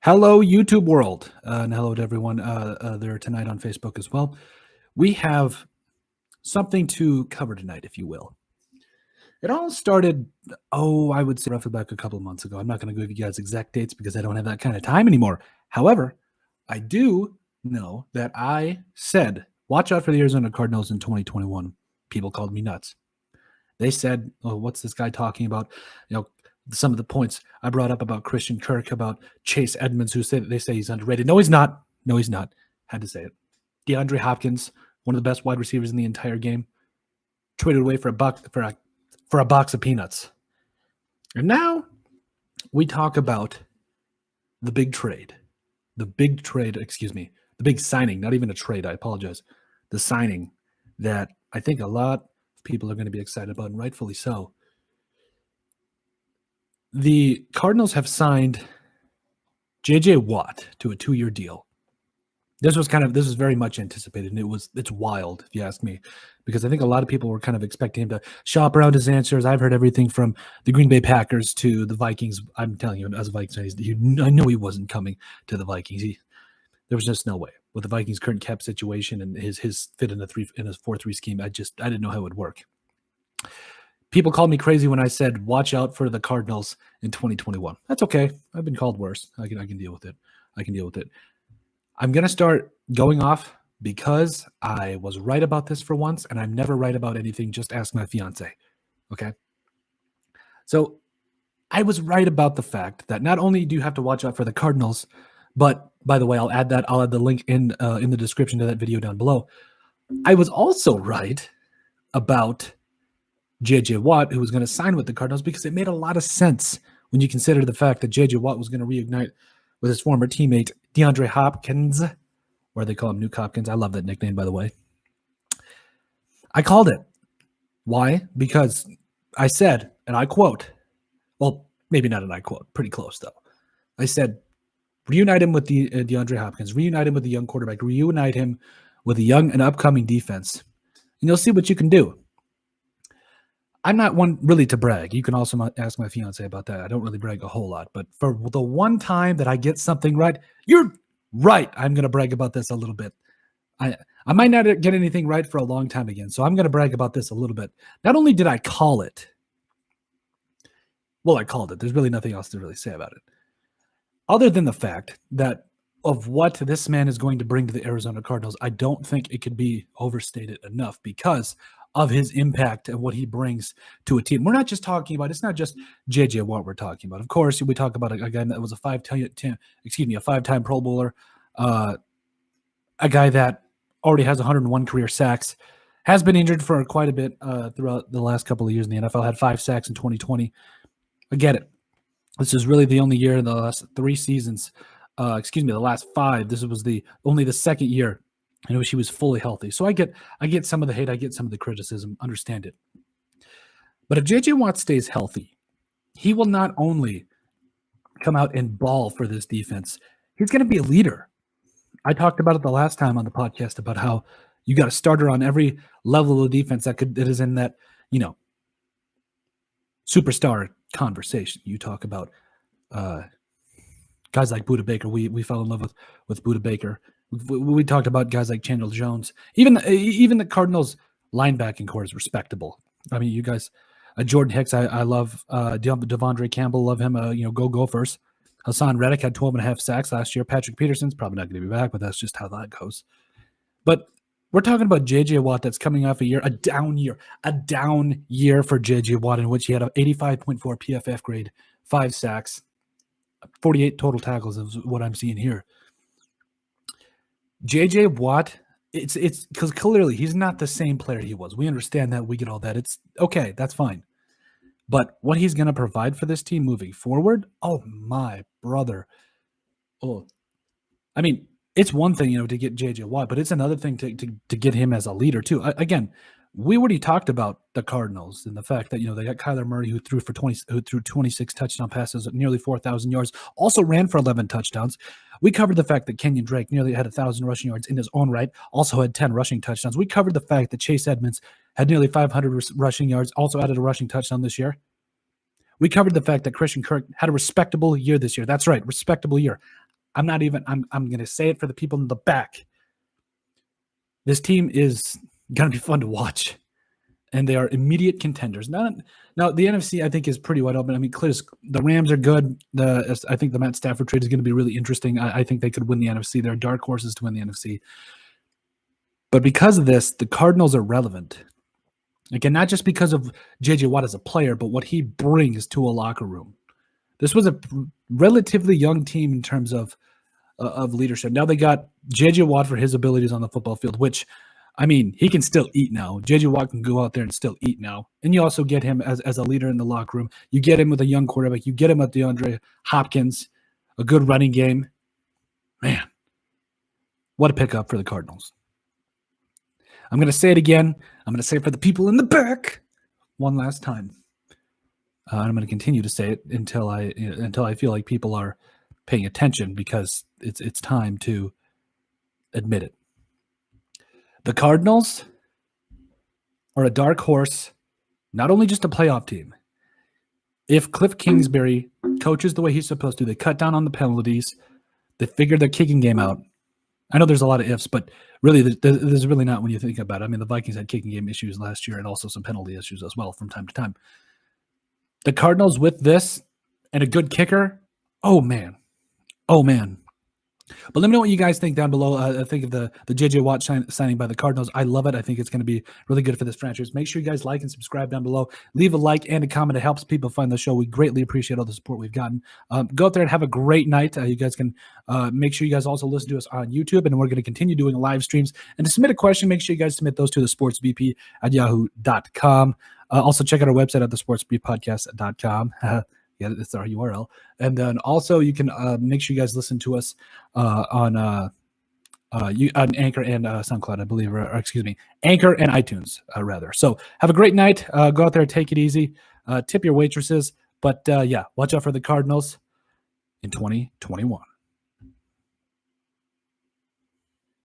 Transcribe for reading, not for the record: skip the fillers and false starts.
Hello, YouTube world, and hello to everyone there tonight on Facebook as well. We have something to cover tonight, if you will. It all started, I would say roughly back a couple of months ago. I'm not going to give you guys exact dates because I don't have that kind of time anymore. However, I do know that I said, watch out for the Arizona Cardinals in 2021. People called me nuts. They said, "Oh, what's this guy talking about?" Some of the points I brought up about Christian Kirk, about Chase Edmonds, they say he's underrated. No, he's not. No, he's not. Had to say it. DeAndre Hopkins, one of the best wide receivers in the entire game, traded away for a box of peanuts. And now we talk about the big trade. The big signing, not even a trade, I apologize. The signing that I think a lot of people are going to be excited about, and rightfully so. The Cardinals have signed J.J. Watt to a 2-year deal. This was very much anticipated, and it's wild, if you ask me, because I think a lot of people were kind of expecting him to shop around his answers. I've heard everything from the Green Bay Packers to the Vikings. I'm telling you, as a Vikings fan, I knew he wasn't coming to the Vikings. There was just no way with the Vikings' current cap situation and his fit in a 4-3 scheme. I didn't know how it would work. People called me crazy when I said, watch out for the Cardinals in 2021. That's okay. I've been called worse. I can deal with it. I'm going to start going off because I was right about this for once, and I'm never right about anything. Just ask my fiance. Okay? So I was right about the fact that not only do you have to watch out for the Cardinals, but by the way, I'll add the link in the description to that video down below. I was also right about J.J. Watt, who was going to sign with the Cardinals, because it made a lot of sense when you consider the fact that J.J. Watt was going to reignite with his former teammate, DeAndre Hopkins, or they call him Nuke Hopkins. I love that nickname, by the way. I called it. Why? Because I said, and I quote, well, maybe not an I quote, pretty close though. I said, reunite him with the DeAndre Hopkins, reunite him with the young quarterback, reunite him with a young and upcoming defense, and you'll see what you can do. I'm not one really to brag. You can also ask my fiance about that. I don't really brag a whole lot, but for the one time that I get something right, you're right. I'm going to brag about this a little bit. I might not get anything right for a long time again, so I'm going to brag about this a little bit. Not only did I call it, I called it. There's really nothing else to really say about it, other than the fact that of what this man is going to bring to the Arizona Cardinals. I don't think it could be overstated enough because of his impact and what he brings to a team. We're not just talking about, it's not just J.J. Watt we're talking about. Of course, we talk about a guy that was a five-time Pro Bowler, a guy that already has 101 career sacks, has been injured for quite a bit throughout the last couple of years in the NFL, had 5 sacks in 2020. I get it. This is really the only year in the last 3 seasons, the last 5. This was only the second year in which he was fully healthy. So I get some of the hate, I get some of the criticism, understand it. But if J.J. Watt stays healthy, he will not only come out and ball for this defense, he's going to be a leader. I talked about it the last time on the podcast about how you got a starter on every level of the defense that is in that, superstar conversation. You talk about guys like Budda Baker. We fell in love with Budda Baker. We talked about guys like Chandler Jones. Even the Cardinals linebacking core is respectable. I mean, you guys, Jordan Hicks, I love. Devondre Campbell, love him. Go Gophers. Hassan Reddick had 12.5 sacks last year. Patrick Peterson's probably not going to be back, but that's just how that goes. But we're talking about J.J. Watt that's coming off a down year for J.J. Watt, in which he had an 85.4 PFF grade, 5 sacks, 48 total tackles is what I'm seeing here. J.J. Watt, it's because clearly he's not the same player he was. We understand that. We get all that. It's okay. That's fine. But what he's going to provide for this team moving forward, oh, my brother. Oh, I mean, it's one thing, to get J.J. Watt, but it's another thing to get him as a leader, too. Again, we already talked about the Cardinals and the fact that, they got Kyler Murray, who threw 26 touchdown passes, nearly 4,000 yards, also ran for 11 touchdowns. We covered the fact that Kenyon Drake nearly had 1,000 rushing yards in his own right, also had 10 rushing touchdowns. We covered the fact that Chase Edmonds had nearly 500 rushing yards, also added a rushing touchdown this year. We covered the fact that Christian Kirk had a respectable year this year. That's right, respectable year. I'm going to say it for the people in the back. This team is going to be fun to watch, and they are immediate contenders. Now, the NFC, I think, is pretty wide open. I mean, clear, the Rams are good. I think the Matt Stafford trade is going to be really interesting. I think they could win the NFC. They're dark horses to win the NFC. But because of this, the Cardinals are relevant. Again, not just because of J.J. Watt as a player, but what he brings to a locker room. This was a relatively young team in terms of leadership. Now they got J.J. Watt for his abilities on the football field, which, I mean, he can still eat now. J.J. Watt can go out there and still eat now. And you also get him as a leader in the locker room. You get him with a young quarterback. You get him with DeAndre Hopkins, a good running game. Man, what a pickup for the Cardinals. I'm going to say it again. I'm going to say it for the people in the back one last time. I'm going to continue to say it until I feel like people are paying attention, because it's time to admit it. The Cardinals are a dark horse, not only just a playoff team. If Cliff Kingsbury coaches the way he's supposed to, they cut down on the penalties, they figured their kicking game out. I know there's a lot of ifs, but really, there's really not when you think about it. I mean, the Vikings had kicking game issues last year and also some penalty issues as well from time to time. The Cardinals with this and a good kicker, oh, man. But let me know what you guys think down below. I think of the J.J. Watt signing by the Cardinals. I love it. I think it's going to be really good for this franchise. Make sure you guys like and subscribe down below. Leave a like and a comment. It helps people find the show. We greatly appreciate all the support we've gotten. Go out there and have a great night. You guys can make sure you guys also listen to us on YouTube, and we're going to continue doing live streams. And to submit a question, make sure you guys submit those to thesportsbp@yahoo.com. Also, check out our website at thesportsbppodcast.com. Yeah, that's our URL. And then also you can make sure you guys listen to us on Anchor and SoundCloud, I believe, or excuse me, Anchor and iTunes, rather. So have a great night. Go out there, take it easy. Tip your waitresses. But yeah, watch out for the Cardinals in 2021.